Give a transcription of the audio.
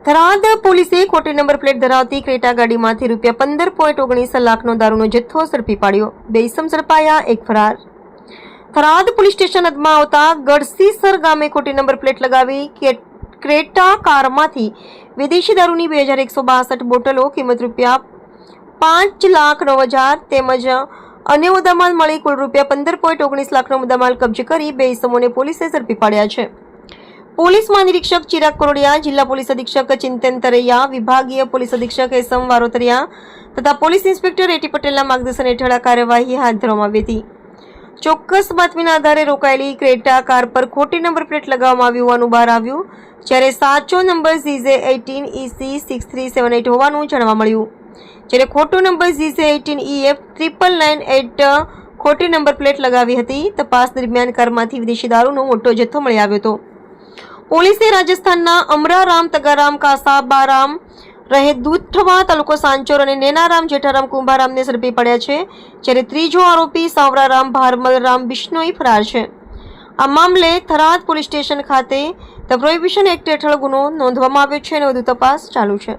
થરાદ પોલીસે ખોટી number plate ધરાવતી ક્રેટા ગાડીમાંથી ₹15.19 લાખનો દારૂનો જથ્થો ઝડપી પાડ્યો. 2 ઇસમ ઝડપાયા, 1 ફરાર. થરાદ પોલીસ સ્ટેશન હદમાં આવતા ગઢસીસર ગામે ખોટી નંબર પ્લેટ લગાવી ક્રેટા કારમાંથી વિદેશી દારૂની 2162 બોટલો કિંમત ₹5,09,000 તેમજ અન્ય મુદ્દામાલ મળી કુલ ₹15.19 લાખનો મુદ્દામાલ કબજે કરી 2 ઇસમોને પોલીસે ઝડપી પાડ્યા છે. પોલીસ મહાનિરીક્ષક ચિરાગ કરોડિયા, જિલ્લા પોલીસ અધિક્ષક ચિંતન તરૈયા, વિભાગીય પોલીસ અધિક્ષક એસમ વારોતરિયા તથા પોલીસ ઇન્સ્પેક્ટર એટી પટેલના માર્ગદર્શન હેઠળ આ કાર્યવાહી હાથ ધરવામાં આવી હતી. ચોક્કસ બાતમીના આધારે રોકાયેલી ક્રેટા કાર પર ખોટી નંબર પ્લેટ લગાવવામાં આવી હોવાનું બહાર આવ્યું, જ્યારે સાચો નંબર ZJ18EC6378 હોવાનું જાણવા મળ્યું, જ્યારે ખોટો નંબર ZJ18EF9998 ખોટી નંબર પ્લેટ લગાવી હતી. તપાસ દરમિયાન કારમાંથી વિદેશી દારૂનો મોટો જથ્થો મળી આવ્યો હતો. પોલીસે રાજસ્થાનના અમરારામ તગારામ કાસાબારામ રહે દૂધઠવા તાલુકો સાંચોર અને નેનારામ જેઠારામ કુંભારામને ઝડપી પડ્યા છે, જ્યારે ત્રીજો આરોપી સાવરારામ ભારમલરામ બિશ્નોઈ ફરાર છે. આ મામલે થરાદ પોલીસ સ્ટેશન ખાતે ધ પ્રોહિબિશન એક્ટ હેઠળ ગુનો નોંધવામાં આવ્યો છે અને વધુ તપાસ ચાલુ છે.